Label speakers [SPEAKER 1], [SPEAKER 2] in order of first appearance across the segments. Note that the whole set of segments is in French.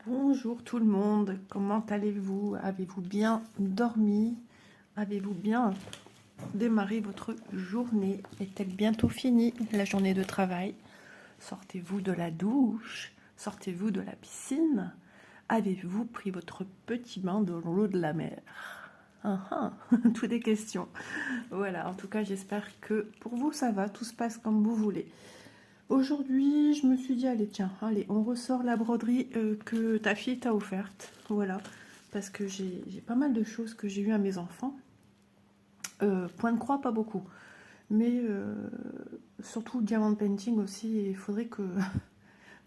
[SPEAKER 1] Bonjour tout le monde, comment allez-vous? Avez-vous bien dormi? Avez-vous bien démarré votre journée? Est-elle bientôt finie, la journée de travail? Sortez-vous de la douche? Sortez-vous de la piscine? Avez-vous pris votre petit bain dans l'eau de la mer? Toutes des questions. Voilà, en tout cas j'espère que pour vous ça va, tout se passe comme vous voulez. Aujourd'hui, je me suis dit, allez, tiens, allez, on ressort la broderie que ta fille t'a offerte. Voilà, parce que j'ai pas mal de choses que j'ai eues à mes enfants. Point de croix, pas beaucoup. Mais surtout diamant painting aussi, il faudrait que...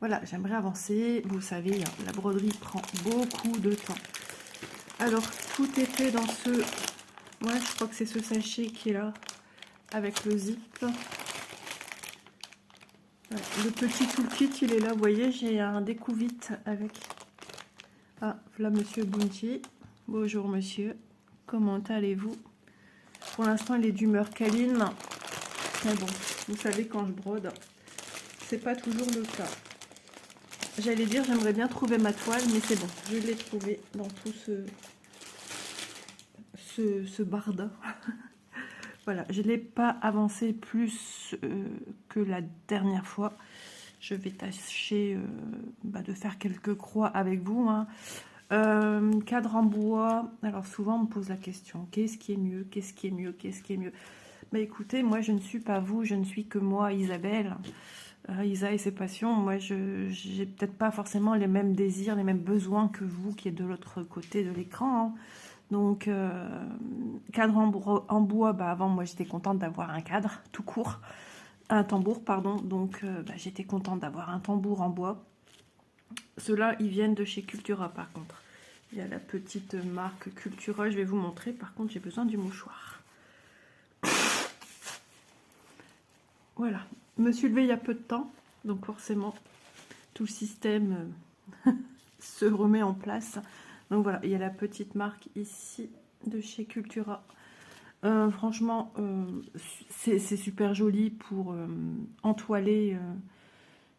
[SPEAKER 1] Voilà, j'aimerais avancer. Vous savez, hein, la broderie prend beaucoup de temps. Alors, tout est fait dans ce... Ouais, je crois que c'est ce sachet qui est là, avec le zip. Le petit toolkit, il est là. Vous voyez, j'ai un découvite avec... Ah, voilà Monsieur Bounty. Bonjour monsieur. Comment allez-vous? Pour l'instant, il est d'humeur câline. Mais bon, vous savez, quand je brode, c'est pas toujours le cas. J'allais dire, j'aimerais bien trouver ma toile, mais c'est bon. Je l'ai trouvé dans tout ce barda. Voilà, je ne l'ai pas avancé plus que la dernière fois. Je vais tâcher de faire quelques croix avec vous. Hein. Cadre en bois. Alors souvent on me pose la question, qu'est-ce qui est mieux? Qu'est-ce qui est mieux? Qu'est-ce qui est mieux? Bah écoutez, moi je ne suis pas vous, je ne suis que moi, Isabelle. Isa et ses passions. Moi j'ai peut-être pas forcément les mêmes désirs, les mêmes besoins que vous qui êtes de l'autre côté de l'écran. Hein. Donc, cadre en bois, bah avant, moi, j'étais contente d'avoir un cadre tout court, un tambour, pardon. Donc, j'étais contente d'avoir un tambour en bois. Ceux-là, ils viennent de chez Cultura, par contre. Il y a la petite marque Cultura, je vais vous montrer. Par contre, j'ai besoin du mouchoir. Voilà. Je me suis levée il y a peu de temps, donc forcément, tout le système se remet en place. Donc voilà, il y a la petite marque ici de chez Cultura. Franchement, c'est super joli pour entoiler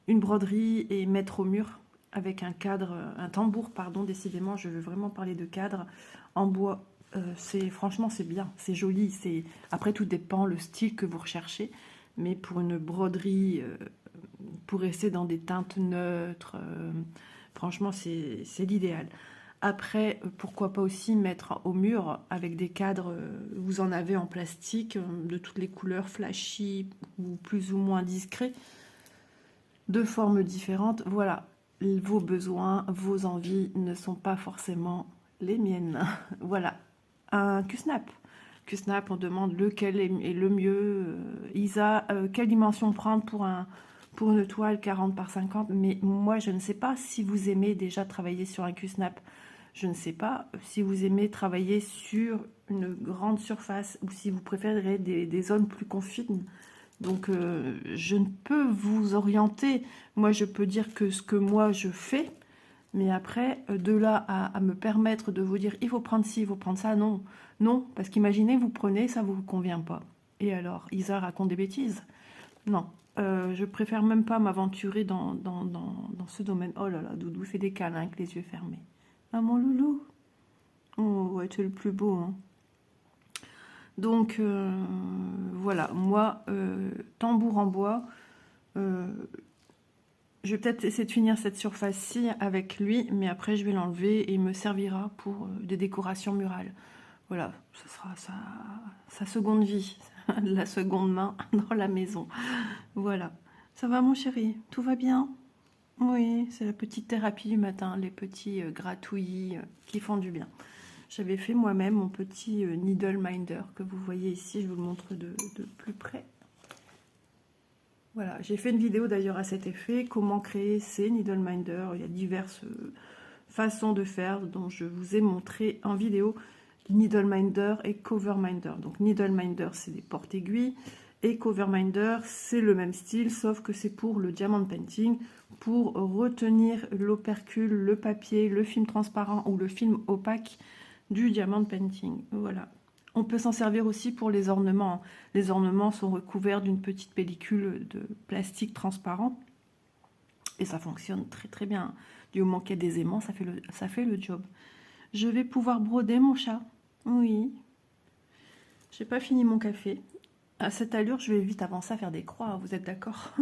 [SPEAKER 1] une broderie et mettre au mur avec un cadre, un tambour, pardon, décidément, je veux vraiment parler de cadre en bois. Franchement, c'est bien, c'est joli. Après, tout dépend le style que vous recherchez, mais pour une broderie, pour rester dans des teintes neutres, franchement, c'est l'idéal. Après, pourquoi pas aussi mettre au mur avec des cadres, vous en avez en plastique, de toutes les couleurs, flashy ou plus ou moins discrets, de formes différentes. Voilà, vos besoins, vos envies ne sont pas forcément les miennes. Voilà, un Q-Snap. Q-Snap, on demande lequel est le mieux. Isa, quelle dimension prendre pour une toile 40 par 50? Mais moi, je ne sais pas si vous aimez déjà travailler sur un Q-Snap. Je ne sais pas si vous aimez travailler sur une grande surface ou si vous préférez des zones plus confines. Donc, je ne peux vous orienter. Moi, je peux dire que ce que moi, je fais. Mais après, de là à me permettre de vous dire, il faut prendre ci, il faut prendre ça, non. Non, parce qu'imaginez, vous prenez, ça ne vous convient pas. Et alors, Isa raconte des bêtises? Non. Je préfère même pas m'aventurer dans ce domaine. Oh là là, Doudou fait des câlins avec les yeux fermés. Ah mon loulou. Oh ouais, tu es le plus beau. Hein. Donc voilà, moi, tambour en bois. Je vais peut-être essayer de finir cette surface-ci avec lui, mais après je vais l'enlever et il me servira pour des décorations murales. Voilà, ce sera sa seconde vie, la seconde main dans la maison. Voilà. Ça va mon chéri? Tout va bien? Oui, c'est la petite thérapie du matin, les petits gratouillis qui font du bien. J'avais fait moi-même mon petit needle minder que vous voyez ici, je vous le montre de plus près. Voilà, j'ai fait une vidéo d'ailleurs à cet effet, comment créer ces needle minder. Il y a diverses façons de faire dont je vous ai montré en vidéo. Needle minder et cover minder. Donc needle minder, c'est des porte-aiguilles. Et cover minder, c'est le même style, sauf que c'est pour le diamond painting, pour retenir l'opercule, le papier, le film transparent ou le film opaque du diamond painting. Voilà. On peut s'en servir aussi pour les ornements. Les ornements sont recouverts d'une petite pellicule de plastique transparent. Et ça fonctionne très très bien. Du moment qu'il y a des aimants, ça fait le job. Je vais pouvoir broder mon chat. Oui. J'ai pas fini mon café. À cette allure, je vais vite avancer à faire des croix, vous êtes d'accord?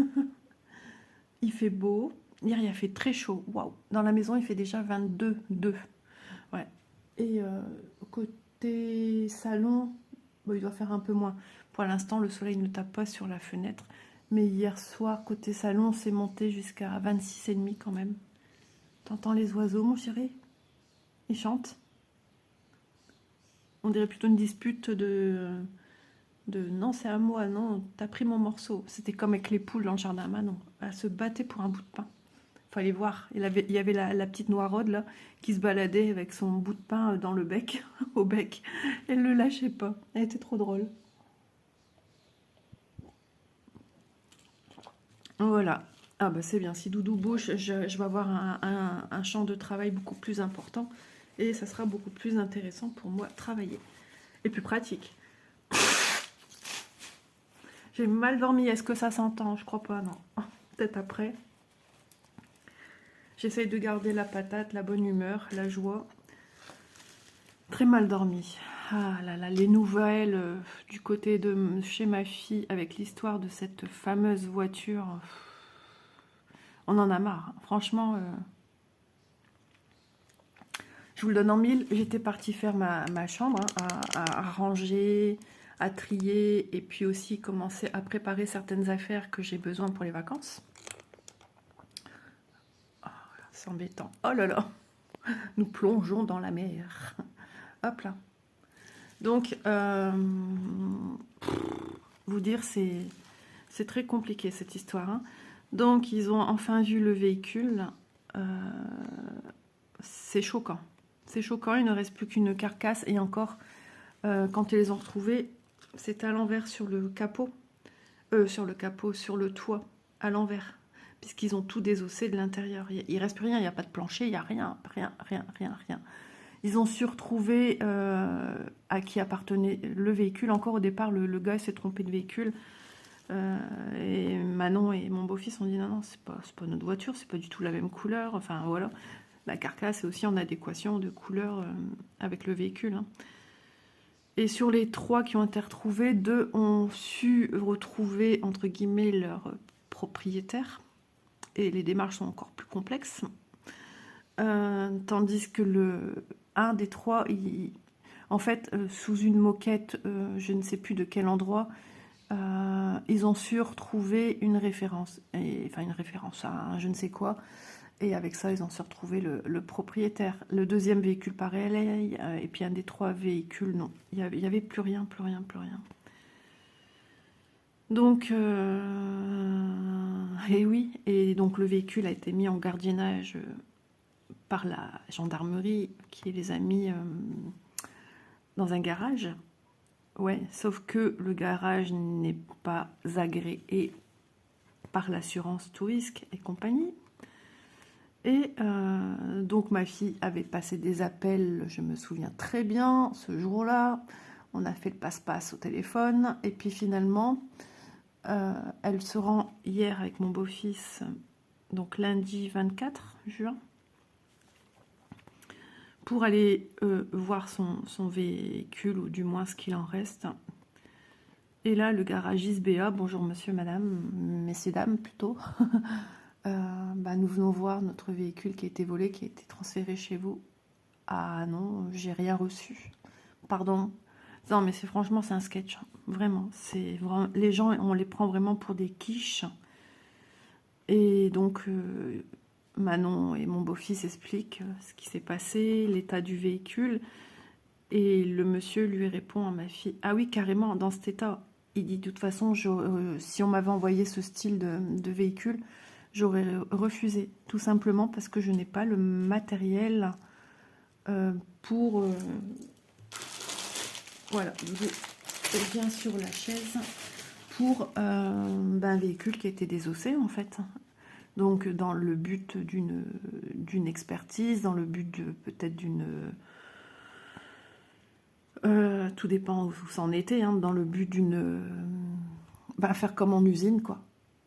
[SPEAKER 1] Il fait beau. Hier, il a fait très chaud. Waouh. Dans la maison, il fait déjà 22,2. Ouais. Et côté salon, bon, il doit faire un peu moins. Pour l'instant, le soleil ne tape pas sur la fenêtre. Mais hier soir, côté salon, c'est monté jusqu'à 26,5 quand même. T'entends les oiseaux, mon chéri? Ils chantent. On dirait plutôt une dispute non, c'est à moi, non, t'as pris mon morceau. C'était comme avec les poules dans le jardin à Manon. Elles se battaient pour un bout de pain. Fallait voir. Il y avait la petite noiraude là qui se baladait avec son bout de pain dans le bec, au bec. Elle le lâchait pas. Elle était trop drôle. Voilà. Ah bah c'est bien. Si Doudou bouge, je vais avoir un champ de travail beaucoup plus important et ça sera beaucoup plus intéressant pour moi de travailler. Et plus pratique. J'ai mal dormi. Est-ce que ça s'entend? Je crois pas, non. Peut-être après. J'essaye de garder la patate, la bonne humeur, la joie. Très mal dormi. Ah là là, les nouvelles du côté de chez ma fille avec l'histoire de cette fameuse voiture. On en a marre. Franchement, je vous le donne en mille. J'étais partie faire ma chambre, hein, à ranger, à trier et puis aussi commencer à préparer certaines affaires que j'ai besoin pour les vacances. Oh, c'est embêtant. Oh là là, nous plongeons dans la mer. Hop là. Donc, vous dire, c'est très compliqué cette histoire. Hein. Donc, ils ont enfin vu le véhicule. C'est choquant. C'est choquant, il ne reste plus qu'une carcasse. Et encore, quand ils les ont retrouvés, c'était à l'envers sur le capot. Sur le toit, à l'envers. Puisqu'ils ont tout désossé de l'intérieur. Il ne reste plus rien, il n'y a pas de plancher, il n'y a rien. Ils ont su retrouver à qui appartenait le véhicule. Encore au départ, le gars s'est trompé de véhicule. Et Manon et mon beau-fils ont dit non, c'est pas notre voiture, c'est pas du tout la même couleur. Enfin voilà, la carcasse est aussi en adéquation de couleur avec le véhicule. Hein. Et sur les 3 qui ont été retrouvés, 2 ont su retrouver entre guillemets leur propriétaire. Et les démarches sont encore plus complexes. Tandis que un des 3, en fait, sous une moquette, je ne sais plus de quel endroit, ils ont su retrouver une référence, enfin une référence à un je ne sais quoi, et avec ça, ils ont su retrouver le propriétaire. Le deuxième véhicule, pareil, et puis un des 3 véhicules, non. Il y avait plus rien. Donc, et oui, et donc le véhicule a été mis en gardiennage par la gendarmerie qui les a mis dans un garage. Ouais, sauf que le garage n'est pas agréé par l'assurance tout risque et compagnie. Et donc ma fille avait passé des appels, je me souviens très bien, ce jour-là. On a fait le passe-passe au téléphone. Et puis finalement, elle se rend hier avec mon beau-fils, donc lundi 24 juin, pour aller voir son véhicule, ou du moins ce qu'il en reste. Et là, le garagiste BA, bonjour monsieur, madame, messieurs, dames plutôt, nous venons voir notre véhicule qui a été volé, qui a été transféré chez vous. Ah non, j'ai rien reçu. Pardon. Non, mais franchement, c'est un sketch. Vraiment. Les gens, on les prend vraiment pour des quiches. Et donc, Manon et mon beau-fils expliquent ce qui s'est passé, l'état du véhicule. Et le monsieur lui répond à ma fille, ah oui, carrément, dans cet état. Il dit, de toute façon, si on m'avait envoyé ce style de véhicule, j'aurais refusé. Tout simplement parce que je n'ai pas le matériel pour... voilà, je viens sur la chaise pour un véhicule qui a été désossé, en fait. Donc, dans le but d'une expertise, dans le but peut-être d'une... tout dépend où ça en était, hein, dans le but d'une... faire comme en usine, quoi.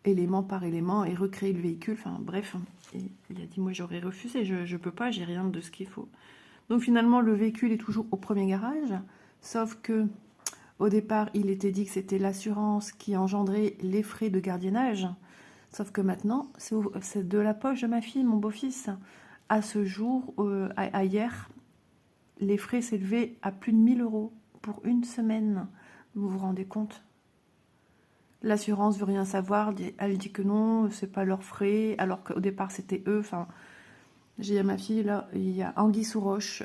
[SPEAKER 1] élément par élément et recréer le véhicule. Enfin bref, et il a dit moi j'aurais refusé, je peux pas, j'ai rien de ce qu'il faut. Donc finalement le véhicule est toujours au premier garage, sauf que au départ il était dit que c'était l'assurance qui engendrait les frais de gardiennage, sauf que maintenant c'est de la poche de ma fille, mon beau-fils. À ce jour, à hier, les frais s'élevaient à plus de 1000 € pour une semaine. Vous vous rendez compte? L'assurance veut rien savoir, elle dit que non, c'est pas leurs frais, alors qu'au départ c'était eux. Enfin, j'ai à ma fille là, il y a anguille sous roche.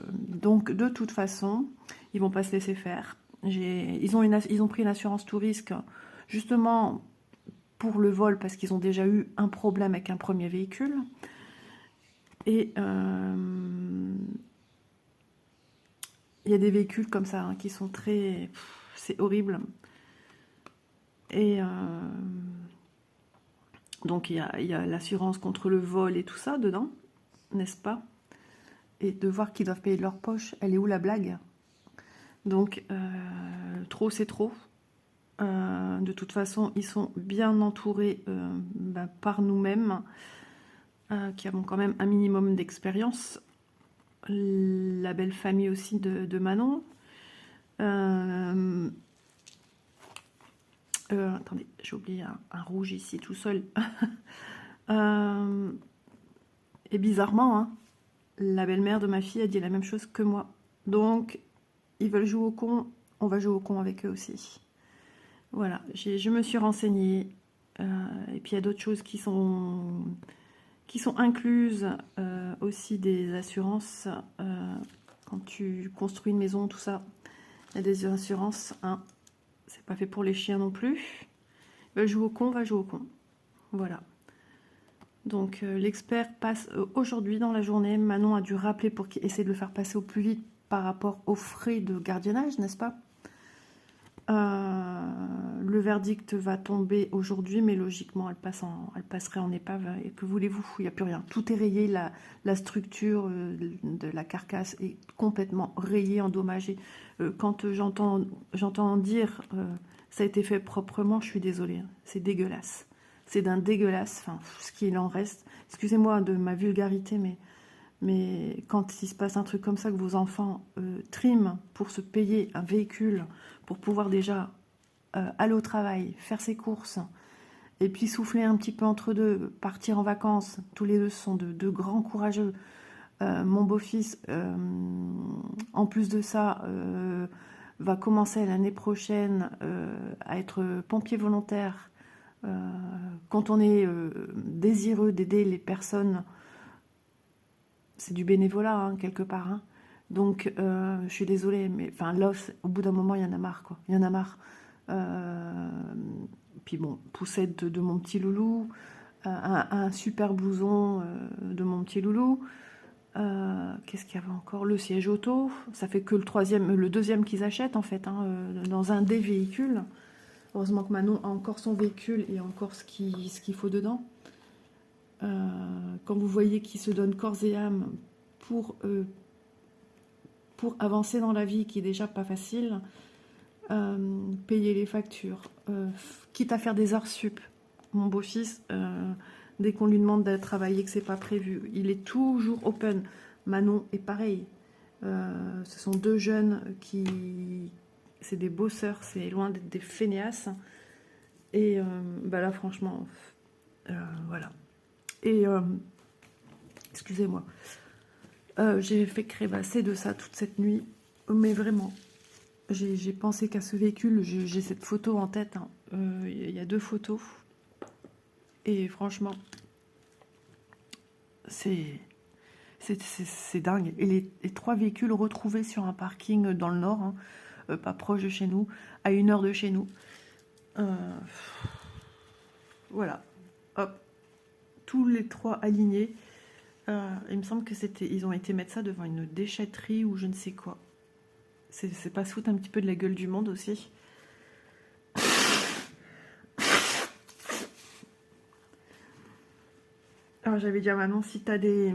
[SPEAKER 1] Donc de toute façon, ils vont pas se laisser faire. Ils ont pris une assurance tout risque justement pour le vol parce qu'ils ont déjà eu un problème avec un premier véhicule. Et il y a des véhicules comme ça hein, qui sont très... c'est horrible. Et donc il y a l'assurance contre le vol et tout ça dedans, n'est-ce pas? Et de voir qu'ils doivent payer de leur poche, elle est où la blague? Donc trop c'est trop. De toute façon, ils sont bien entourés par nous-mêmes, qui avons quand même un minimum d'expérience. La belle famille aussi de Manon. Attendez, j'ai oublié un rouge ici tout seul. Et bizarrement, hein, la belle-mère de ma fille a dit la même chose que moi. Donc, ils veulent jouer au con, on va jouer au con avec eux aussi. Voilà, je me suis renseignée. Et puis, il y a d'autres choses qui sont incluses aussi des assurances. Quand tu construis une maison, tout ça, il y a des assurances. Hein. C'est pas fait pour les chiens non plus. Ils veulent jouer au con, on va jouer au con. Voilà. Donc l'expert passe aujourd'hui dans la journée. Manon a dû rappeler pour qu'il essaie de le faire passer au plus vite par rapport aux frais de gardiennage, n'est-ce pas? Le verdict va tomber aujourd'hui, mais logiquement elle passerait en épave. Et que voulez-vous? Il n'y a plus rien. Tout est rayé, la structure de la carcasse est complètement rayée, endommagée. Quand j'entends dire ça a été fait proprement, je suis désolée. C'est dégueulasse. C'est d'un dégueulasse, enfin, ce qu'il en reste. Excusez-moi de ma vulgarité, mais quand il se passe un truc comme ça, que vos enfants triment pour se payer un véhicule, pour pouvoir déjà aller au travail, faire ses courses, et puis souffler un petit peu entre deux, partir en vacances, tous les deux sont de grands courageux. Mon beau-fils, en plus de ça, va commencer l'année prochaine à être pompier volontaire. Quand on est désireux d'aider les personnes, c'est du bénévolat hein, quelque part. Hein. Donc, je suis désolée, mais enfin là, au bout d'un moment, il y en a marre, quoi. Il y en a marre. Puis bon, poussette de mon petit loulou, un super blouson de mon petit loulou. Qu'est-ce qu'il y avait encore? Le siège auto. Ça fait que le deuxième qu'ils achètent en fait, hein, dans un des véhicules. Heureusement que Manon a encore son véhicule et encore ce qu'il faut dedans. Quand vous voyez qu'ils se donnent corps et âme pour avancer dans la vie, qui est déjà pas facile, payer les factures, quitte à faire des heures sup. Mon beau-fils, dès qu'on lui demande d'aller travailler, que c'est pas prévu, il est toujours open. Manon est pareil. Ce sont deux jeunes c'est des bosseurs, c'est loin d'être des fainéasses. Et là, franchement, voilà. Et excusez-moi, j'ai fait crébasser de ça toute cette nuit, mais vraiment, j'ai pensé qu'à ce véhicule. J'ai cette photo en tête. Hein. Y a 2 photos, et franchement, c'est dingue. Et les 3 véhicules retrouvés sur un parking dans le nord, hein, pas proche de chez nous, à 1 heure de chez nous. Voilà, hop, tous les 3 alignés. Il me semble que ils ont été mettre ça devant une déchetterie ou je ne sais quoi. C'est pas se foutre un petit peu de la gueule du monde aussi. Alors j'avais dit à Manon, si t'as des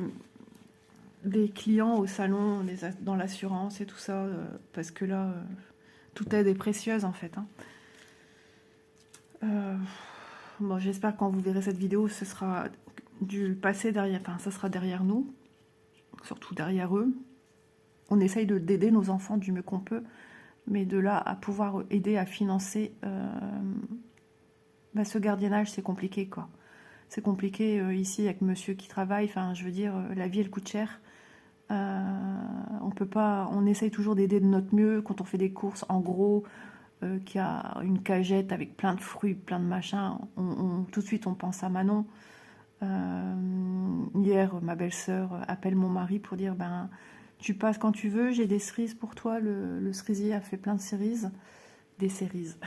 [SPEAKER 1] clients au salon, dans l'assurance et tout ça, parce que là, toute aide est précieuse en fait. Hein. Bon, j'espère que quand vous verrez cette vidéo, ce sera du passé derrière, enfin, ça sera derrière nous, surtout derrière eux. On essaye d'aider nos enfants du mieux qu'on peut, mais de là à pouvoir aider à financer ce gardiennage, c'est compliqué, quoi. C'est compliqué ici avec monsieur qui travaille, enfin, je veux dire, la vie, elle coûte cher. On peut pas, on essaye toujours d'aider de notre mieux quand on fait des courses en gros, qu'il y a une cagette avec plein de fruits, plein de machins, tout de suite on pense à Manon. Hier, ma belle-sœur appelle mon mari pour dire, ben, tu passes quand tu veux, j'ai des cerises pour toi, le cerisier a fait plein de cerises, des cerises.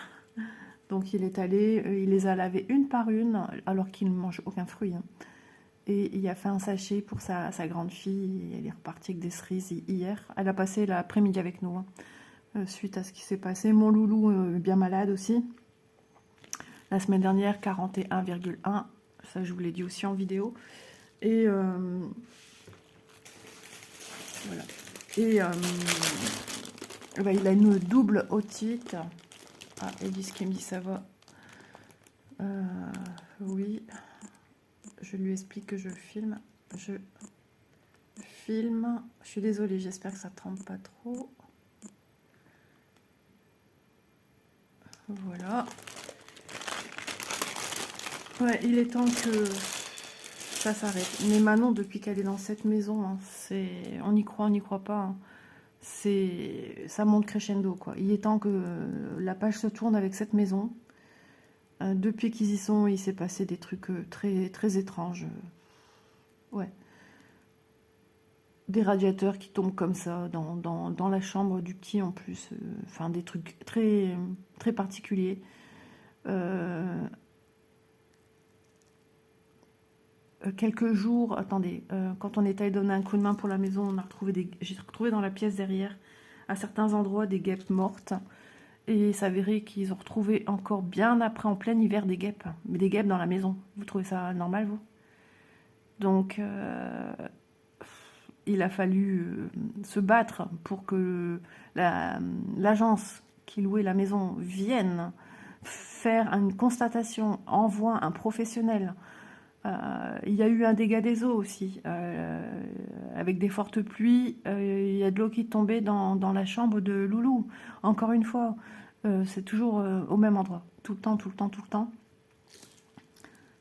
[SPEAKER 1] Donc il est allé, il les a lavées une par une, alors qu'il ne mange aucun fruit, hein. Et il a fait un sachet pour sa grande fille, et elle est repartie avec des cerises hier. Elle a passé l'après-midi avec nous, hein, suite à ce qui s'est passé. Mon loulou est bien malade aussi. La semaine dernière, 41,1. Ça, je vous l'ai dit aussi en vidéo. Et voilà. Et bah, il a une double otite. Ah, Elise qui me dit ça va. Oui. Je lui explique que je filme. Je filme. Je suis désolée, j'espère que ça ne trempe pas trop. Voilà. Ouais, il est temps que ça s'arrête. Mais Manon, depuis qu'elle est dans cette maison, hein, on y croit, on n'y croit pas, hein. Ça monte crescendo, quoi. Il est temps que la page se tourne avec cette maison. Depuis qu'ils y sont, il s'est passé des trucs très, très étranges. Ouais. Des radiateurs qui tombent comme ça dans la chambre du petit en plus. Enfin, des trucs très, très particuliers. Quelques jours, attendez, quand on est allé donner un coup de main pour la maison, j'ai retrouvé dans la pièce derrière, à certains endroits, des guêpes mortes. Et il s'avérait qu'ils ont retrouvé encore bien après, en plein hiver, des guêpes. Mais des guêpes dans la maison. Vous trouvez ça normal, vous? Donc, il a fallu se battre pour que l'agence qui louait la maison vienne faire une constatation, envoie un professionnel. Il y a eu un dégât des eaux aussi, avec des fortes pluies. Il y a de l'eau qui tombait dans la chambre de Loulou. Encore une fois, c'est toujours au même endroit, tout le temps, tout le temps, tout le temps.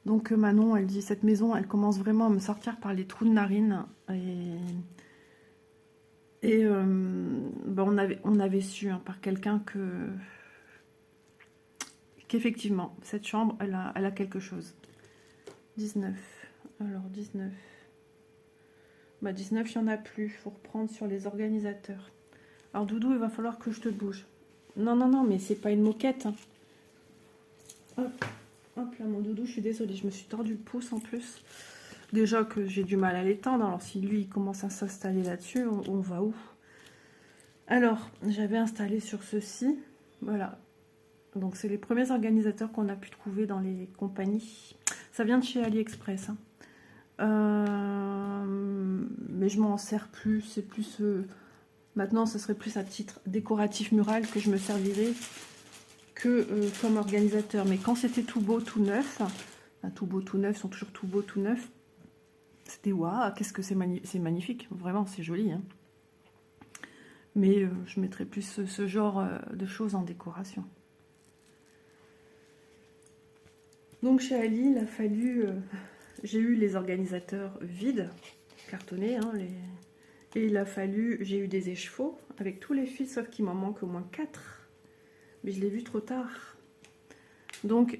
[SPEAKER 1] Donc Manon, elle dit, cette maison, elle commence vraiment à me sortir par les trous de narine. Et ben, on avait su, hein, par quelqu'un qu'effectivement, cette chambre, elle a quelque chose. 19. Alors, 19. Bah, 19, il n'y en a plus. Il faut reprendre sur les organisateurs. Alors, Doudou, il va falloir que je te bouge. Non, non, non, mais c'est pas une moquette, hein. Hop, hop là, mon Doudou, je suis désolée. Je me suis tordu le pouce en plus. Déjà que j'ai du mal à l'étendre. Alors, si lui, il commence à s'installer là-dessus, on va où? Alors, j'avais installé sur ceci. Voilà. Donc, c'est les premiers organisateurs qu'on a pu trouver dans les compagnies. Ça vient de chez AliExpress, hein. Mais je m'en sers plus. C'est plus... maintenant, ce serait plus à titre décoratif mural que je me servirais que comme organisateur. Mais quand c'était tout beau, tout neuf, enfin, tout beau, tout neuf, sont toujours tout beau, tout neuf, c'était waouh, qu'est-ce que c'est magnifique. Vraiment, c'est joli, hein. Mais je mettrais plus ce genre de choses en décoration. Donc chez Ali, il a fallu... j'ai eu les organisateurs vides, cartonnés, hein, et il a fallu... J'ai eu des échevaux avec tous les fils, sauf qu'il m'en manque au moins 4. Mais je l'ai vu trop tard. Donc,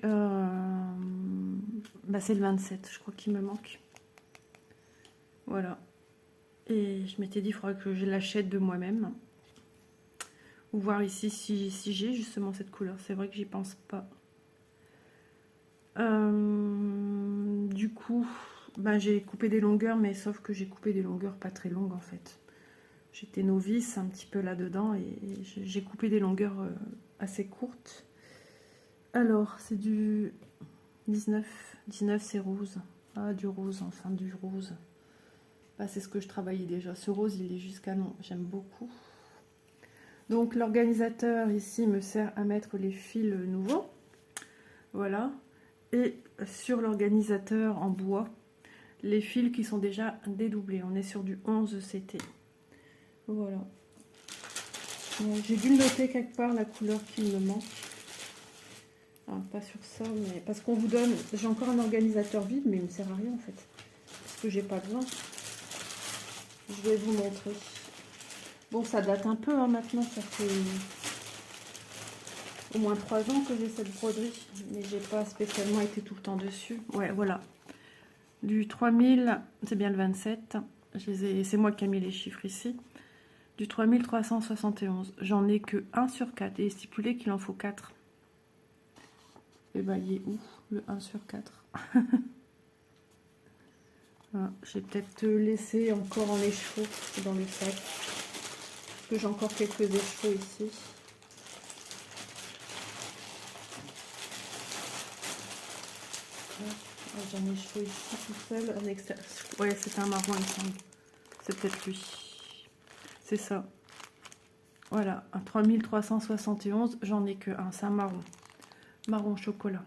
[SPEAKER 1] bah c'est le 27, je crois qu'il me manque. Voilà. Et je m'étais dit, il faudrait que je l'achète de moi-même. Ou voir ici si j'ai justement cette couleur. C'est vrai que j'y pense pas. Du coup, ben, j'ai coupé des longueurs, mais sauf que j'ai coupé des longueurs pas très longues en fait. J'étais novice un petit peu là-dedans et j'ai coupé des longueurs assez courtes. Alors, c'est du 19. 19, c'est rose. Ah, du rose, enfin du rose. Bah, c'est ce que je travaillais déjà. Ce rose, il est jusqu'à non. J'aime beaucoup. Donc, l'organisateur ici me sert à mettre les fils nouveaux. Voilà. Et sur l'organisateur en bois, les fils qui sont déjà dédoublés. On est sur du 11 CT. Voilà. J'ai dû le noter quelque part, la couleur qui me manque. Ah, pas sur ça, mais parce qu'on vous donne... J'ai encore un organisateur vide, mais il ne me sert à rien en fait. Parce que j'ai pas besoin. Je vais vous montrer. Bon, ça date un peu hein, maintenant. Ça fait au moins 3 ans que j'ai cette broderie. Mais j'ai pas spécialement été tout le temps dessus. Ouais, voilà. Du 3000, c'est bien le 27. C'est moi qui ai mis les chiffres ici. Du 3371. J'en ai que 1 sur 4. Et stipulé qu'il en faut 4. Et ben, il est où le 1 sur 4? Voilà, j'ai peut-être laissé encore en écheveau dans le sac. Parce que j'ai encore quelques écheveaux ici. J'ai un écheveau ici tout seul. Un extérieur. Ouais, c'est un marron, il me semble. C'est peut-être lui. C'est ça. Voilà, un 3371. J'en ai que un. C'est un marron. Marron chocolat.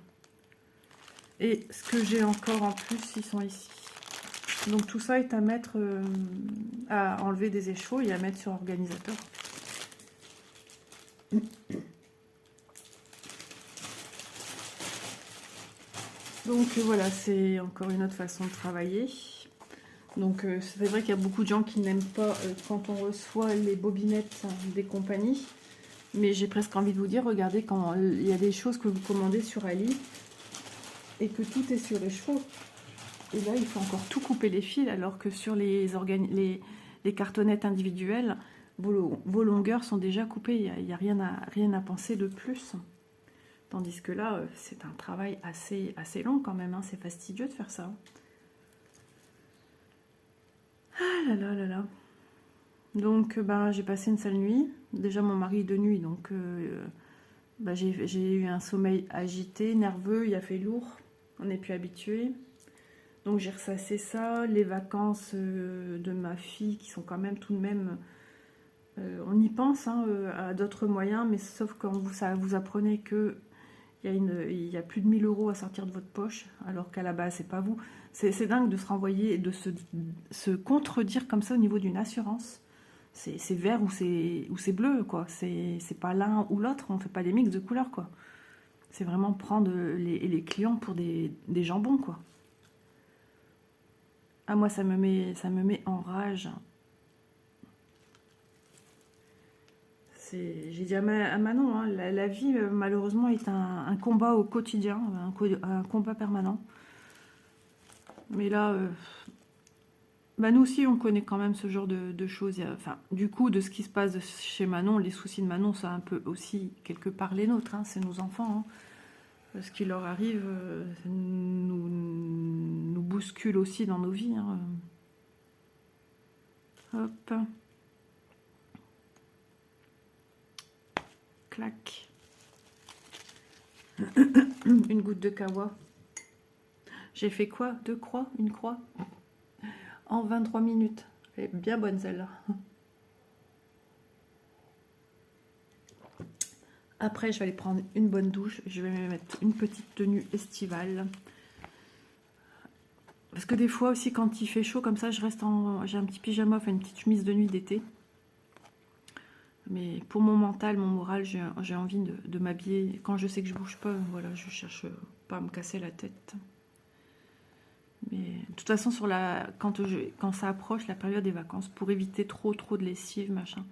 [SPEAKER 1] Et ce que j'ai encore en plus, ils sont ici. Donc tout ça est à mettre, à enlever des écheveaux et à mettre sur organisateur. Donc voilà, c'est encore une autre façon de travailler. Donc c'est vrai qu'il y a beaucoup de gens qui n'aiment pas quand on reçoit les bobinettes des compagnies. Mais j'ai presque envie de vous dire, regardez, quand il y a des choses que vous commandez sur Ali et que tout est sur les chevaux. Et là, il faut encore tout couper les fils, alors que sur les cartonnettes individuelles, vos longueurs sont déjà coupées. Il n'y a rien à penser de plus. Tandis que là, c'est un travail assez long quand même. Hein. C'est fastidieux de faire ça. Ah là là là là. Donc, j'ai passé une sale nuit. Déjà, mon mari est de nuit, donc j'ai eu un sommeil agité, nerveux. Il a fait lourd. On n'est plus habitué. Donc, j'ai ressassé ça. Les vacances de ma fille, qui sont quand même tout de même... on y pense hein, à d'autres moyens, mais sauf quand vous apprenez que il y a plus de 1000 € à sortir de votre poche, alors qu'à la base, c'est pas vous. C'est dingue de se renvoyer et de se contredire comme ça au niveau d'une assurance. C'est vert ou c'est bleu, quoi. C'est pas l'un ou l'autre, on fait pas des mix de couleurs, quoi. C'est vraiment prendre les clients pour des jambons, quoi. Ah, moi, ça me met en rage. J'ai dit à Manon, hein, la vie, malheureusement, est un combat au quotidien, un combat permanent. Mais là, nous aussi, on connaît quand même ce genre de choses. Enfin, du coup, de ce qui se passe chez Manon, les soucis de Manon, c'est un peu aussi, quelque part, les nôtres. Hein, c'est nos enfants. Hein. Ce qui leur arrive nous bouscule aussi dans nos vies. Hein. Hop. Clac. Une goutte de kawa. J'ai fait quoi? 2 croix? Une croix? En 23 minutes. Elle est bien bonne celle-là. Après, je vais aller prendre une bonne douche. Je vais me mettre une petite tenue estivale. Parce que des fois aussi, quand il fait chaud comme ça, j'ai un petit pyjama, enfin une petite chemise de nuit d'été. Mais pour mon mental, mon moral, j'ai envie de m'habiller. Quand je sais que je bouge pas, voilà, je cherche pas à me casser la tête. Mais de toute façon, quand ça approche la période des vacances, pour éviter trop de lessive, machin,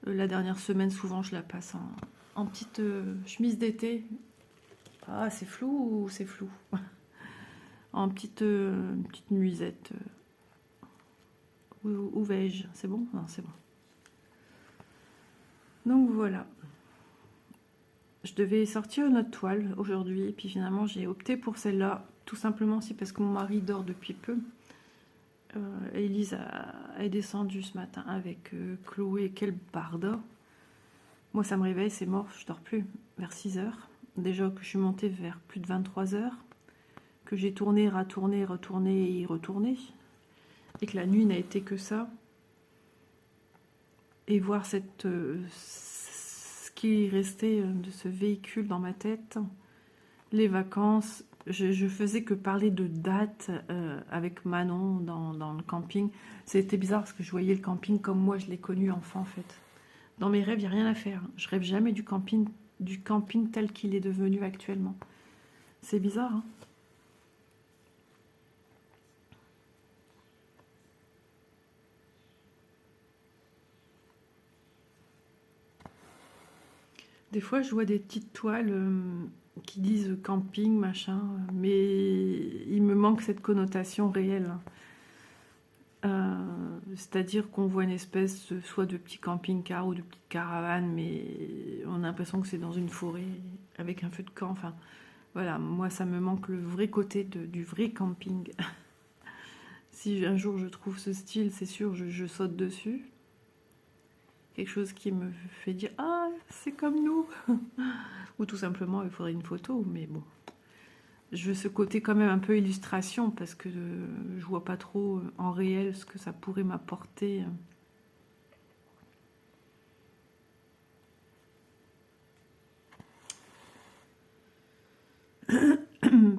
[SPEAKER 1] la dernière semaine, souvent, je la passe en petite chemise d'été. Ah, c'est flou ou c'est flou? En petite nuisette. Où vais-je? C'est bon? Non, c'est bon. Donc voilà. Je devais sortir une autre toile aujourd'hui, et puis finalement j'ai opté pour celle-là, tout simplement aussi parce que mon mari dort depuis peu. Élise est descendue ce matin avec Chloé, quelle barda. Moi ça me réveille, c'est mort, je dors plus, vers 6 h. Déjà que je suis montée vers plus de 23 h, que j'ai tourné, retourné et retourné, et que la nuit n'a été que ça. Et voir ce qui est resté de ce véhicule dans ma tête, Les vacances, je faisais que parler de dates avec Manon dans le camping. C'était bizarre parce que je voyais le camping comme moi je l'ai connu enfant en fait. Dans mes rêves, il n'y a rien à faire. Je rêve jamais du camping tel qu'il est devenu actuellement. C'est bizarre, hein? Des fois, je vois des petites toiles qui disent camping, machin, mais il me manque cette connotation réelle. C'est-à-dire qu'on voit une espèce soit de petit camping-car ou de petite caravane, mais on a l'impression que c'est dans une forêt avec un feu de camp. Enfin, voilà, moi ça me manque le vrai côté du vrai camping. Si un jour je trouve ce style, c'est sûr, je saute dessus. Quelque chose qui me fait dire ah, c'est comme nous. Ou tout simplement, il faudrait une photo, mais bon. Je veux ce côté quand même un peu illustration parce que je vois pas trop en réel ce que ça pourrait m'apporter.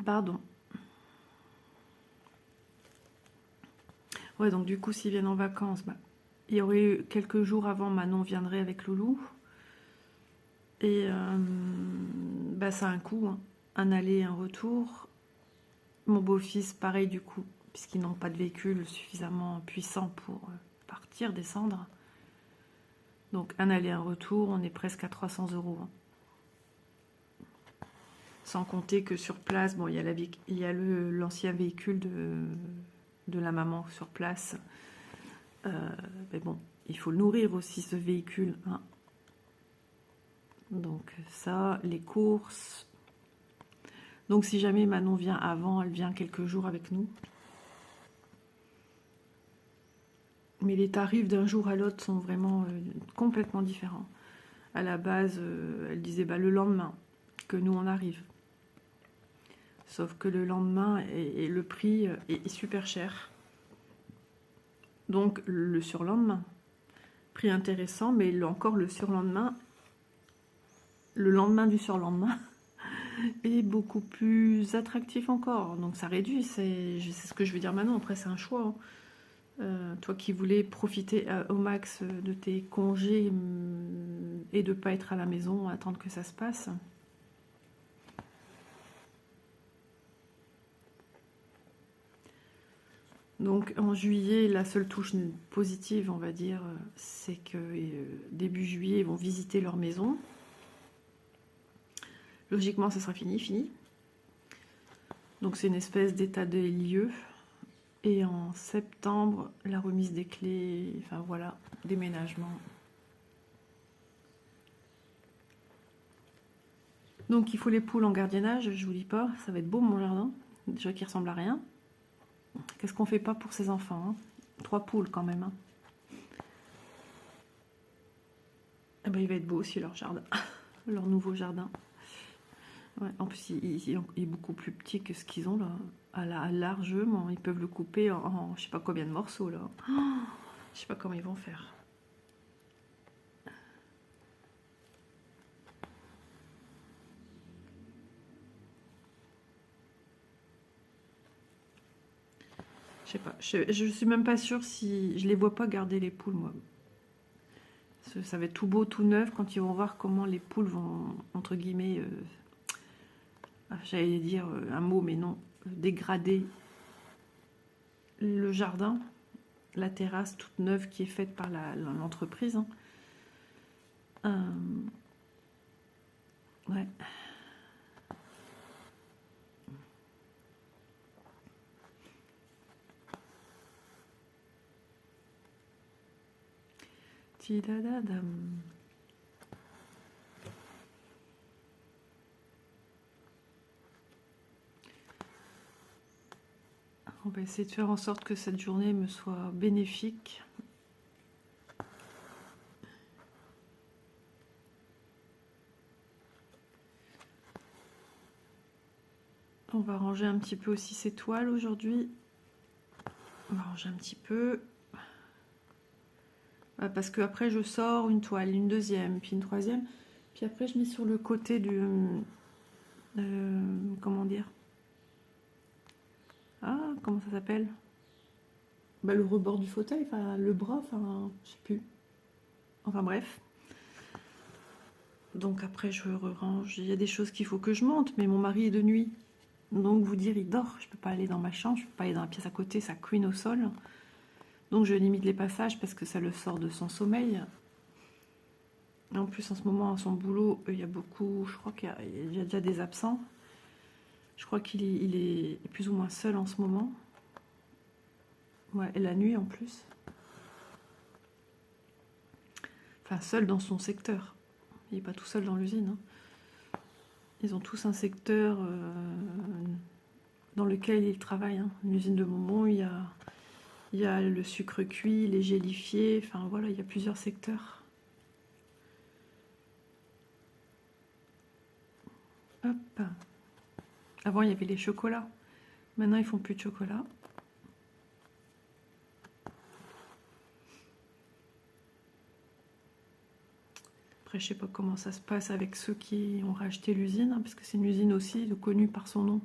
[SPEAKER 1] Pardon. Ouais, donc du coup, s'ils viennent en vacances, bah, il y aurait eu quelques jours avant, Manon viendrait avec Loulou. Et bah, ça a un coût, hein. Un aller et un retour. Mon beau-fils, pareil du coup, puisqu'ils n'ont pas de véhicule suffisamment puissant pour partir, descendre. Donc un aller, un retour, on est presque à 300 €. Hein. Sans compter que sur place, bon, il y a l'ancien véhicule de la maman sur place. Mais bon, il faut le nourrir aussi, ce véhicule. Hein. Donc ça, les courses. Donc si jamais Manon vient avant, elle vient quelques jours avec nous. Mais les tarifs d'un jour à l'autre sont vraiment complètement différents. À la base, elle disait bah, le lendemain que nous on arrive. Sauf que le lendemain, et le prix est super cher. Donc le surlendemain, prix intéressant, mais encore le surlendemain, le lendemain du surlendemain, est beaucoup plus attractif encore. Donc ça réduit, c'est ce que je veux dire maintenant. Après, c'est un choix. Hein. Toi qui voulais profiter au max de tes congés et de ne pas être à la maison, attendre que ça se passe. Donc en juillet, la seule touche positive, on va dire, c'est que début juillet, ils vont visiter leur maison. Logiquement, ça sera fini. Donc c'est une espèce d'état des lieux. Et en septembre, la remise des clés, enfin voilà, déménagement. Donc il faut les poules en gardiennage, je vous dis pas, ça va être beau mon jardin, déjà qui ressemble à rien. Qu'est-ce qu'on fait pas pour ces enfants, hein? 3 poules quand même. Hein. Eh ben, il va être beau aussi leur jardin, leur nouveau jardin. Ouais, en plus, il est beaucoup plus petit que ce qu'ils ont là. Largement, ils peuvent le couper en je sais pas combien de morceaux là. Oh, je sais pas comment ils vont faire. Je sais pas. Je suis même pas sûre si je les vois pas garder les poules moi. Ça va être tout beau, tout neuf quand ils vont voir comment les poules vont entre guillemets. J'allais dire un mot mais non, dégrader le jardin, la terrasse toute neuve qui est faite par l'entreprise. Hein. Ouais. Tidadadam. On va essayer de faire en sorte que cette journée me soit bénéfique. On va ranger un petit peu aussi ces toiles aujourd'hui. On va ranger un petit peu. Parce que après je sors une toile, une deuxième, puis une troisième. Puis après je mets sur le côté comment dire? Ah, comment ça s'appelle? Bah, le rebord du fauteuil, enfin le bras, enfin je sais plus. Enfin bref. Donc après je range. Il y a des choses qu'il faut que je monte, mais mon mari est de nuit. Donc vous dire il dort, je peux pas aller dans ma chambre, je peux pas aller dans la pièce à côté, ça couine au sol. Donc je limite les passages parce que ça le sort de son sommeil. En plus en ce moment à son boulot, il y a beaucoup, je crois qu'il y a déjà des absents. Je crois qu'il est plus ou moins seul en ce moment. Ouais, et la nuit en plus. Enfin, seul dans son secteur. Il n'est pas tout seul dans l'usine. Hein. Ils ont tous un secteur dans lequel ils travaillent. Hein. Une usine de bonbons, il y a le sucre cuit, les gélifiés. Enfin voilà, il y a plusieurs secteurs. Hop. Avant, il y avait les chocolats. Maintenant, ils font plus de chocolat. Après, je sais pas comment ça se passe avec ceux qui ont racheté l'usine, hein, parce que c'est une usine aussi connue par son nom,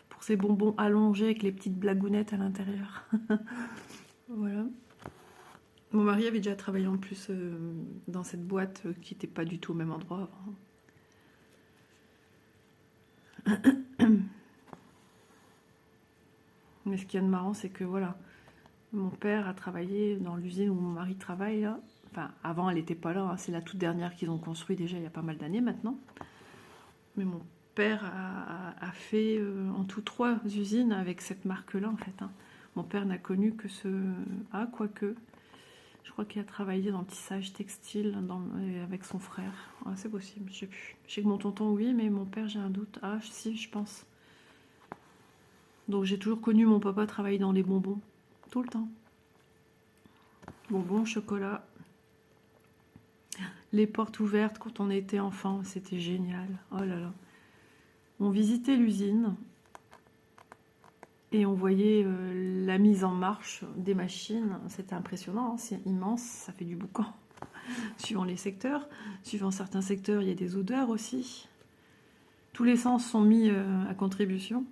[SPEAKER 1] pour ses bonbons allongés avec les petites blagounettes à l'intérieur. Voilà. Mon mari avait déjà travaillé en plus dans cette boîte qui n'était pas du tout au même endroit avant. Mais ce qu'il y a de marrant, c'est que voilà, mon père a travaillé dans l'usine où mon mari travaille là. Enfin, avant, elle n'était pas là. Hein. C'est la toute dernière qu'ils ont construit déjà il y a pas mal d'années maintenant. Mais mon père a fait en tout 3 usines avec cette marque-là en fait. Hein. Mon père n'a connu que ce... Ah, quoique. Je crois qu'il a travaillé dans le tissage textile avec son frère. Ah, c'est possible, je sais plus. Je sais que mon tonton, oui, mais mon père, j'ai un doute. Ah, si, je pense. Donc j'ai toujours connu mon papa travailler dans les bonbons. Tout le temps. Bonbons, chocolat. Les portes ouvertes quand on était enfant, c'était génial. Oh là là. On visitait l'usine et on voyait la mise en marche des machines. C'était impressionnant, hein, c'est immense, ça fait du boucan. Suivant les secteurs. Suivant certains secteurs, il y a des odeurs aussi. Tous les sens sont mis à contribution.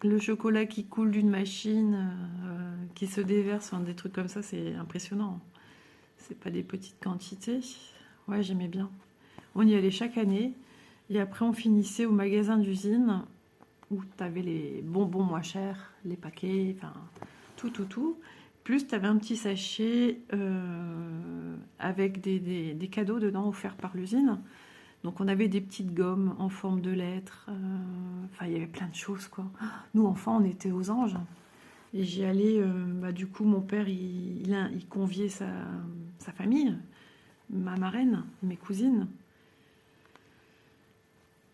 [SPEAKER 1] Le chocolat qui coule d'une machine, qui se déverse, enfin, des trucs comme ça, c'est impressionnant. C'est pas des petites quantités. Ouais, j'aimais bien. On y allait chaque année. Et après, on finissait au magasin d'usine où tu avais les bonbons moins chers, les paquets, enfin, tout. Plus, tu avais un petit sachet avec des cadeaux dedans offerts par l'usine. Donc, on avait des petites gommes en forme de lettres. Enfin, il y avait plein de choses, quoi. Nous, enfants, on était aux anges. Et j'y allais, du coup, mon père, il conviait sa famille, ma marraine, mes cousines.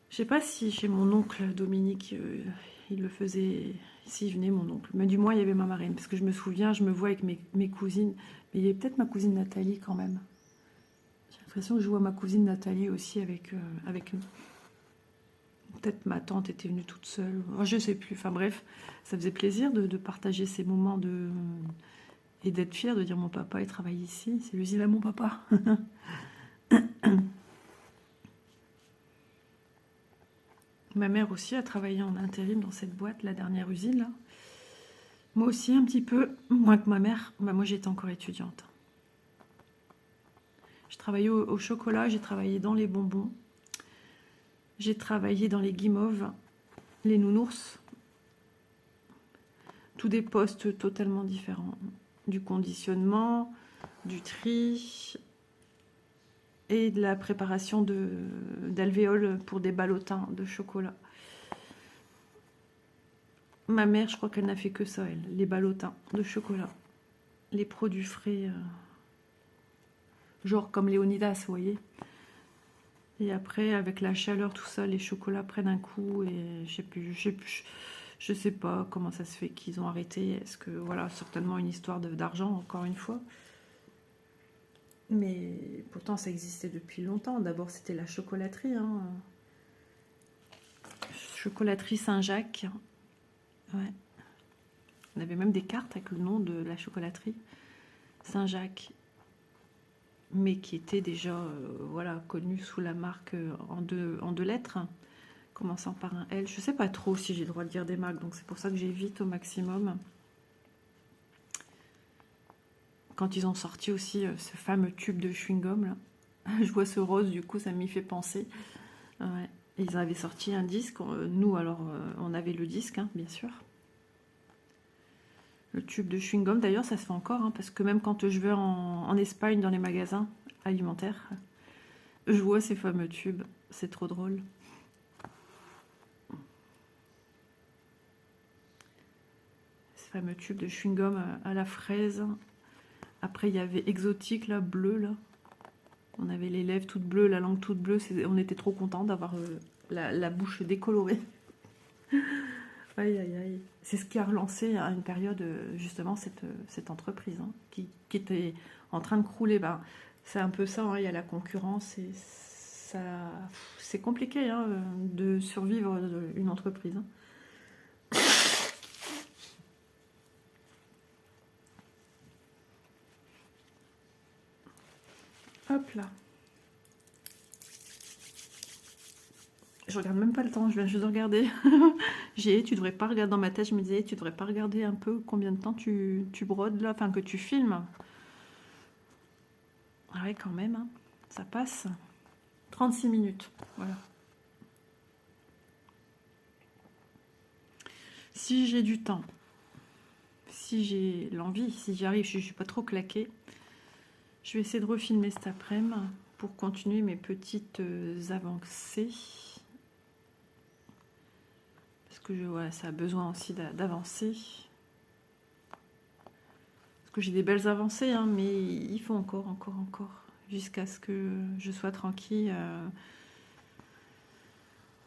[SPEAKER 1] Je sais pas si chez mon oncle Dominique, il le faisait, s'il venait mon oncle. Mais du moins, il y avait ma marraine. Parce que je me souviens, je me vois avec mes cousines. Mais il y avait peut-être ma cousine Nathalie quand même. J'ai l'impression que je vois ma cousine Nathalie aussi avec nous. Peut-être ma tante était venue toute seule. Oh, je sais plus. Enfin bref, ça faisait plaisir de partager ces moments et d'être fière de dire mon papa, il travaille ici. C'est l'usine à mon papa. Ma mère aussi a travaillé en intérim dans cette boîte, la dernière usine là. Moi aussi un petit peu, moins que ma mère. Bah, moi j'étais encore étudiante. J'ai travaillé au chocolat, j'ai travaillé dans les bonbons. J'ai travaillé dans les guimauves, les nounours. Tous des postes totalement différents. Du conditionnement, du tri et de la préparation d'alvéoles pour des ballotins de chocolat. Ma mère, je crois qu'elle n'a fait que ça, elle. Les ballotins de chocolat. Les produits frais, genre comme Léonidas, vous voyez. Et après, avec la chaleur, tout ça, les chocolats prennent un coup. Et je sais pas comment ça se fait qu'ils ont arrêté. Est-ce que, voilà, certainement une histoire d'argent, encore une fois. Mais pourtant, ça existait depuis longtemps. D'abord, c'était la chocolaterie. Hein. Chocolaterie Saint-Jacques. Ouais. On avait même des cartes avec le nom de la chocolaterie Saint-Jacques. Mais qui était déjà voilà, connue sous la marque en deux lettres. commençant par un L. Je sais pas trop si j'ai le droit de dire des marques, donc c'est pour ça que j'évite au maximum. Quand ils ont sorti aussi ce fameux tube de chewing-gum, là, je vois ce rose, du coup, ça m'y fait penser. Ouais. Ils avaient sorti un disque. Nous, alors, on avait le disque, hein, bien sûr. Le tube de chewing-gum, d'ailleurs, ça se fait encore, hein, parce que même quand je vais en Espagne, dans les magasins alimentaires, je vois ces fameux tubes. C'est trop drôle. Ces fameux tubes de chewing-gum à la fraise. Après, il y avait exotique, là, bleu, là. On avait les lèvres toutes bleues, la langue toute bleue. On était trop contents d'avoir la bouche décolorée. Aïe, aïe, aïe. C'est ce qui a relancé à une période, justement, cette entreprise, hein, qui était en train de crouler. Ben, c'est un peu ça, hein, il y a la concurrence et ça, c'est compliqué, hein, de survivre une entreprise, hein. Hop là. Je regarde même pas le temps, je viens juste de regarder. Tu devrais pas regarder dans ma tête, je me disais, tu devrais pas regarder un peu combien de temps tu brodes là, enfin que tu filmes. Ah ouais, quand même, hein, ça passe. 36 minutes, voilà. Si j'ai du temps, si j'ai l'envie, si j'y arrive, je ne suis pas trop claquée, je vais essayer de refilmer cet après-midi pour continuer mes petites avancées. Parce que ça a besoin aussi d'avancer. Parce que j'ai des belles avancées, hein, mais il faut encore, jusqu'à ce que je sois tranquille,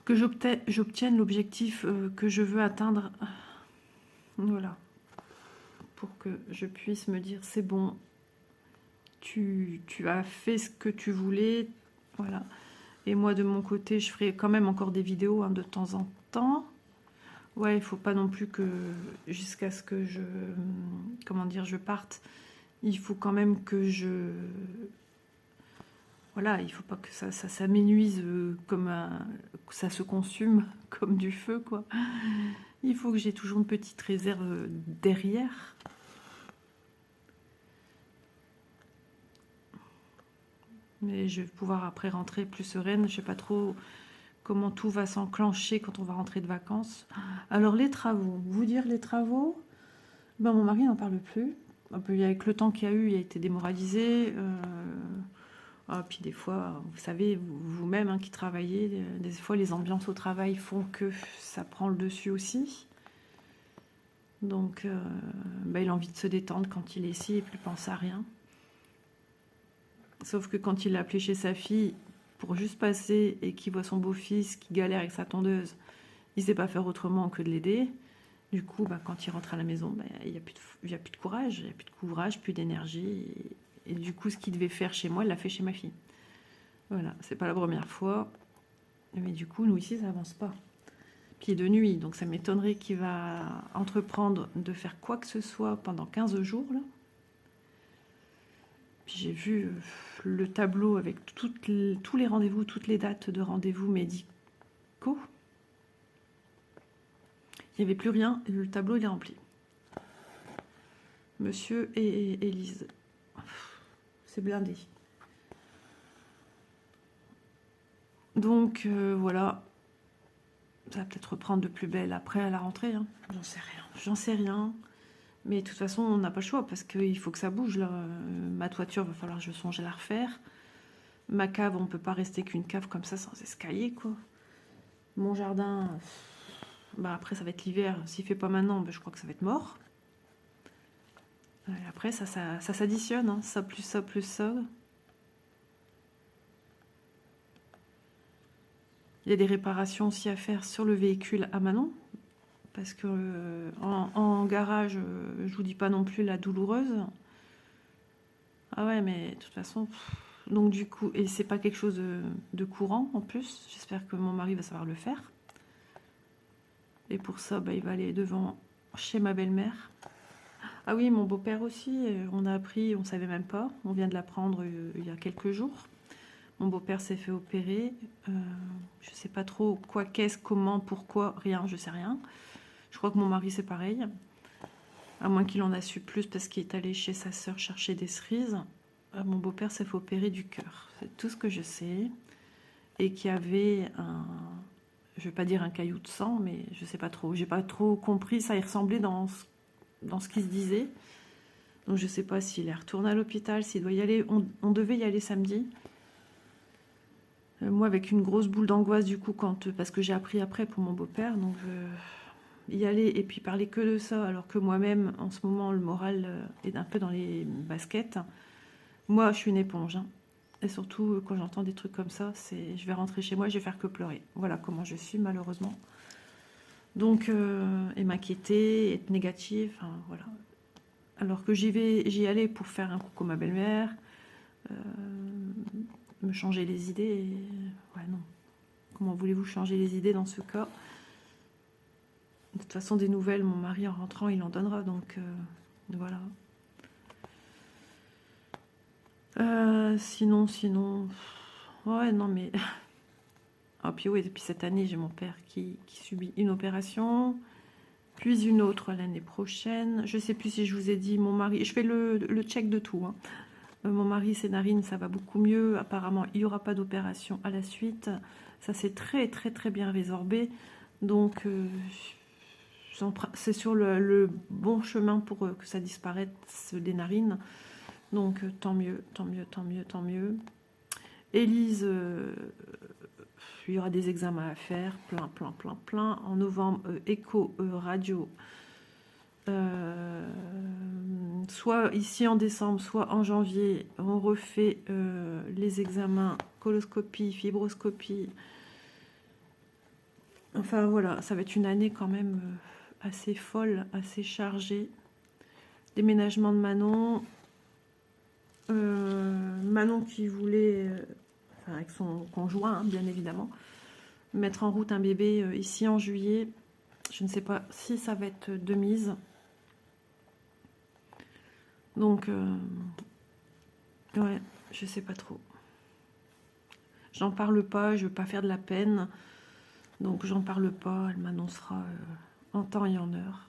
[SPEAKER 1] que j'obtienne l'objectif que je veux atteindre. Voilà. Pour que je puisse me dire, c'est bon, tu as fait ce que tu voulais, voilà. Et moi, de mon côté, je ferai quand même encore des vidéos, hein, de temps en temps. Ouais, il faut pas non plus que, jusqu'à ce que je, comment dire, je parte, il faut quand même que je, voilà, il faut pas que ça s'amenuise que ça se consume comme du feu, quoi. Il faut que j'ai toujours une petite réserve derrière. Mais je vais pouvoir après rentrer plus sereine. Je sais pas trop comment tout va s'enclencher quand on va rentrer de vacances. Alors les travaux, vous dire les travaux, ben, mon mari n'en parle plus. Avec le temps qu'il y a eu, il a été démoralisé. Puis des fois, vous savez, vous-même, hein, qui travaillez, des fois les ambiances au travail font que ça prend le dessus aussi. Donc il a envie de se détendre quand il est ici et plus penser à rien. Sauf que quand il l'a appelé chez sa fille pour juste passer et qu'il voit son beau-fils qui galère avec sa tondeuse, il ne sait pas faire autrement que de l'aider. Du coup, quand il rentre à la maison, il n'y a plus de courage, plus d'énergie. Et du coup, ce qu'il devait faire chez moi, il l'a fait chez ma fille. Voilà, c'est pas la première fois. Mais du coup, nous ici, ça avance pas. Puis il est de nuit, donc ça m'étonnerait qu'il va entreprendre de faire quoi que ce soit pendant 15 jours, là. Puis j'ai vu le tableau avec tous les rendez-vous, toutes les dates de rendez-vous médicaux. Il n'y avait plus rien, et le tableau il est rempli. Monsieur et Élise. C'est blindé. Donc voilà. Ça va peut-être reprendre de plus belle après à la rentrée, hein. J'en sais rien. Mais de toute façon, on n'a pas le choix parce qu'il faut que ça bouge, là. Ma toiture, va falloir que je songe à la refaire. Ma cave, on ne peut pas rester qu'une cave comme ça sans escalier, quoi. Mon jardin, après, ça va être l'hiver. S'il ne fait pas maintenant, je crois que ça va être mort. Et après, ça s'additionne, hein. Ça plus ça plus ça. Il y a des réparations aussi à faire sur le véhicule à Manon. Parce que en garage, je vous dis pas non plus la douloureuse. Ah ouais, mais de toute façon, donc du coup, et c'est pas quelque chose de courant en plus. J'espère que mon mari va savoir le faire. Et pour ça, il va aller devant chez ma belle-mère. Ah oui, mon beau-père aussi, on a appris, on savait même pas. On vient de l'apprendre il y a quelques jours. Mon beau-père s'est fait opérer. Je sais pas trop quoi, qu'est-ce, comment, pourquoi, rien, je sais rien. Je crois que mon mari, c'est pareil. À moins qu'il en a su plus parce qu'il est allé chez sa sœur chercher des cerises. Mon beau-père s'est fait opérer du cœur. C'est tout ce que je sais. Et qu'il y avait un... Je ne vais pas dire un caillou de sang, mais je ne sais pas trop. J'ai pas trop compris. Ça y ressemblait dans ce qui se disait. Donc je ne sais pas s'il est retourné à l'hôpital, s'il doit y aller. On devait y aller samedi. Moi, avec une grosse boule d'angoisse, du coup, parce que j'ai appris après pour mon beau-père. Donc y aller et puis parler que de ça, alors que moi-même, en ce moment, le moral est un peu dans les baskets. Moi, je suis une éponge. Hein. Et surtout, quand j'entends des trucs comme ça, je vais rentrer chez moi, je vais faire que pleurer. Voilà comment je suis, malheureusement. Donc, et m'inquiéter, être négative, enfin, voilà. Alors que j'y allais pour faire un coucou à ma belle-mère, me changer les idées. Ouais, non. Comment voulez-vous changer les idées dans ce cas? De toute façon, des nouvelles, mon mari en rentrant, il en donnera. Donc, voilà. Sinon... Ouais, non, mais... Ah, puis oui, depuis cette année, j'ai mon père qui subit une opération, puis une autre l'année prochaine. Je ne sais plus si je vous ai dit, mon mari... Je fais le check de tout. Hein. Mon mari, ses narines, ça va beaucoup mieux. Apparemment, il n'y aura pas d'opération à la suite. Ça s'est très, très, très bien résorbé. Donc, c'est sur le bon chemin pour que ça disparaisse des narines. Donc, tant mieux, tant mieux, tant mieux, tant mieux. Élise, il y aura des examens à faire, plein. En novembre, écho, radio. Soit ici en décembre, soit en janvier, on refait les examens coloscopie, fibroscopie. Enfin voilà, ça va être une année quand même assez folle, assez chargée. Déménagement de Manon. Manon qui voulait, enfin avec son conjoint, hein, bien évidemment, mettre en route un bébé ici en juillet. Je ne sais pas si ça va être de mise. Donc, ouais, je sais pas trop. J'en parle pas, je veux pas faire de la peine. Donc, j'en parle pas. Elle m'annoncera en temps et en heure.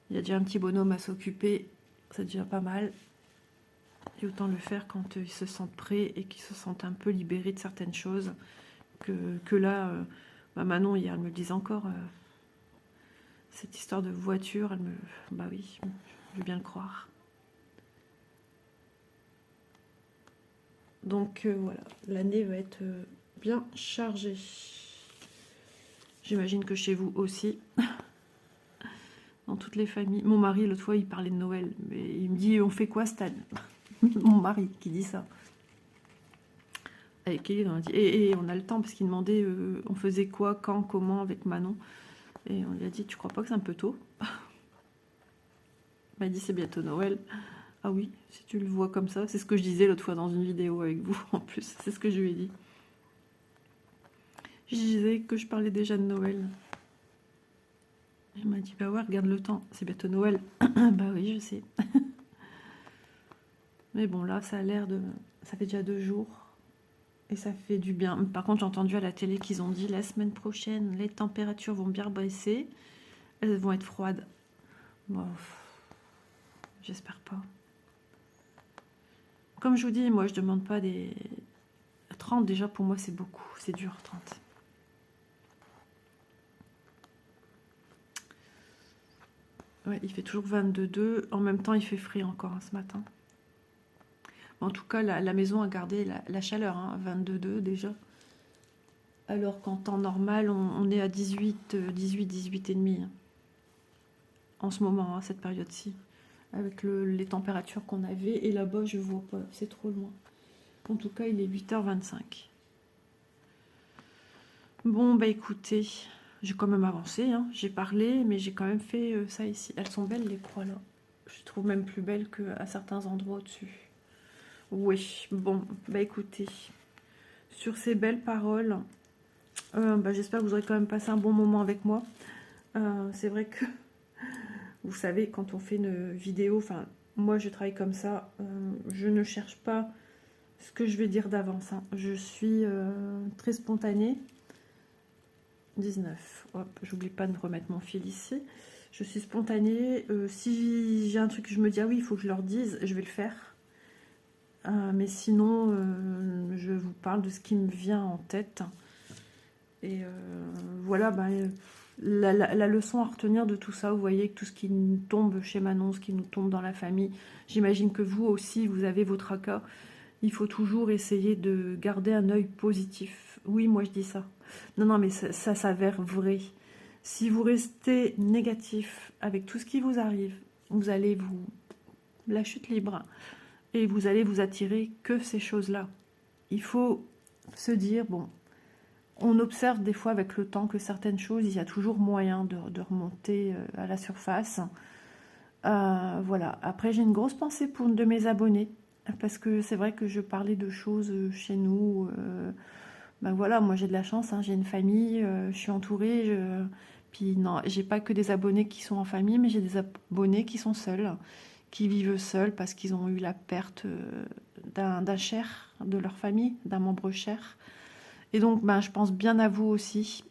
[SPEAKER 1] Il y a déjà un petit bonhomme à s'occuper. C'est déjà pas mal. Et autant le faire quand ils se sentent prêts et qu'ils se sentent un peu libérés de certaines choses. Que là, Manon, hier, elle me le disait encore. Cette histoire de voiture, elle me... Bah oui, je veux bien le croire. Donc voilà, l'année va être bien chargée. J'imagine que chez vous aussi. Dans toutes les familles. Mon mari, l'autre fois, il parlait de Noël. Mais il me dit, on fait quoi cette année? Mon mari qui dit ça. Avec Kelly, on a dit, et on a le temps, parce qu'il demandait, on faisait quoi, quand, comment, avec Manon. Et on lui a dit, tu crois pas que c'est un peu tôt? Il m'a dit, c'est bientôt Noël. Ah oui, si tu le vois comme ça, c'est ce que je disais l'autre fois dans une vidéo avec vous, en plus, c'est ce que je lui ai dit. Je disais que je parlais déjà de Noël. Il m'a dit, bah ouais, regarde le temps, c'est bientôt Noël. Bah oui, je sais. Mais bon, là, ça a l'air de... Ça fait déjà 2 jours. Et ça fait du bien. Par contre, j'ai entendu à la télé qu'ils ont dit, la semaine prochaine, les températures vont bien baisser. Elles vont être froides. Bon, j'espère pas. Comme je vous dis, moi, je demande pas des... 30, déjà, pour moi, c'est beaucoup. C'est dur, 30. Ouais, il fait toujours 22,2. En même temps, il fait frais encore hein, ce matin. En tout cas, la maison a gardé la chaleur, hein, 22,2 déjà. Alors qu'en temps normal, on est à 18 et demi. Hein, en ce moment, à cette période-ci. Avec les températures qu'on avait. Et là-bas, je vois pas, c'est trop loin. En tout cas, il est 8h25. Bon, bah écoutez, j'ai quand même avancé. Hein. J'ai parlé, mais j'ai quand même fait ça ici. Elles sont belles, les croix, là. Je trouve même plus belles qu'à certains endroits au-dessus. Oui, bon, bah écoutez, sur ces belles paroles, bah, j'espère que vous aurez quand même passé un bon moment avec moi. C'est vrai que, vous savez, quand on fait une vidéo, enfin, moi je travaille comme ça, je ne cherche pas ce que je vais dire d'avance, hein. Je suis très spontanée. 19. Hop, j'oublie pas de remettre mon fil ici. Je suis spontanée. Si j'ai un truc que je me dis, ah oui, il faut que je leur dise, je vais le faire. Mais sinon, je vous parle de ce qui me vient en tête. Et voilà, bah, la leçon à retenir de tout ça, vous voyez que tout ce qui nous tombe chez Manon, ce qui nous tombe dans la famille, j'imagine que vous aussi, vous avez vos tracas. Il faut toujours essayer de garder un œil positif. Oui, moi je dis ça. Non, non, mais ça s'avère vrai. Si vous restez négatif avec tout ce qui vous arrive, vous allez vous... la chute libre. Et vous allez vous attirer que ces choses-là. Il faut se dire, bon, on observe des fois avec le temps que certaines choses, il y a toujours moyen de remonter à la surface. Voilà. Après, j'ai une grosse pensée pour une de mes abonnées, parce que c'est vrai que je parlais de choses chez nous. Ben voilà, moi j'ai de la chance, hein, j'ai une famille, je suis entourée. Puis non, j'ai pas que des abonnés qui sont en famille, mais j'ai des abonnés qui sont seuls, qui vivent seuls parce qu'ils ont eu la perte d'un cher de leur famille, d'un membre cher. Et donc, ben, je pense bien à vous aussi.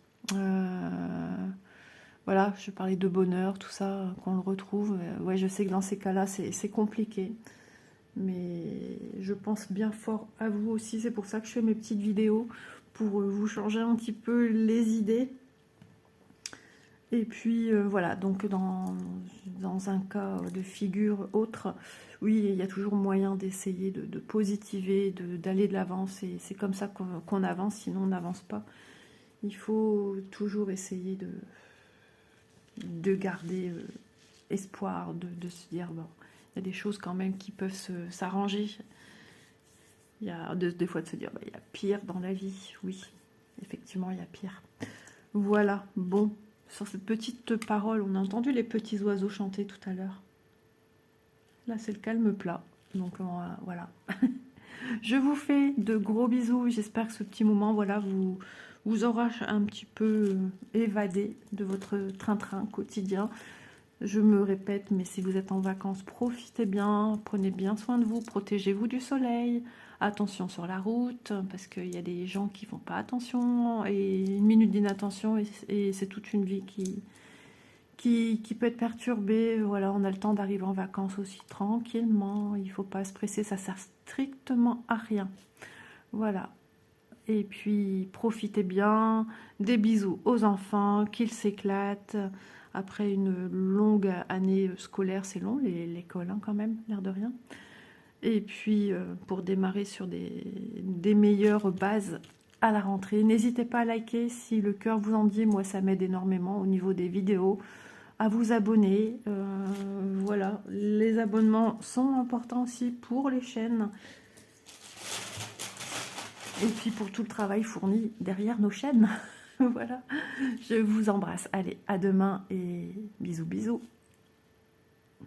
[SPEAKER 1] Voilà, je parlais de bonheur, tout ça, qu'on le retrouve. Ouais, je sais que dans ces cas-là, c'est compliqué. Mais je pense bien fort à vous aussi. C'est pour ça que je fais mes petites vidéos, pour vous changer un petit peu les idées. Et puis voilà, donc dans un cas de figure autre, oui, il y a toujours moyen d'essayer de positiver, d'aller de l'avant. C'est comme ça qu'on avance, sinon on n'avance pas. Il faut toujours essayer de garder espoir, de se dire, bon, il y a des choses quand même qui peuvent s'arranger. Il y a des fois de se dire, bah, il y a pire dans la vie. Oui, effectivement, il y a pire. Voilà, bon. Sur cette petite parole, on a entendu les petits oiseaux chanter tout à l'heure. Là, c'est le calme plat. Donc, voilà. Je vous fais de gros bisous. J'espère que ce petit moment, voilà, vous aura un petit peu évadé de votre train-train quotidien. Je me répète, mais si vous êtes en vacances, profitez bien, prenez bien soin de vous, protégez-vous du soleil. Attention sur la route, parce qu'il y a des gens qui font pas attention, et une minute d'inattention, et c'est toute une vie qui peut être perturbée. Voilà, on a le temps d'arriver en vacances aussi tranquillement, il faut pas se presser, ça sert strictement à rien. Voilà, et puis profitez bien, des bisous aux enfants, qu'ils s'éclatent. Après une longue année scolaire, c'est long l'école hein, quand même, l'air de rien. Et puis, pour démarrer sur des meilleures bases à la rentrée, n'hésitez pas à liker si le cœur vous en dit. Moi, ça m'aide énormément au niveau des vidéos. À vous abonner. Voilà, les abonnements sont importants aussi pour les chaînes. Et puis, pour tout le travail fourni derrière nos chaînes. Voilà, je vous embrasse. Allez, à demain et bisous, bisous.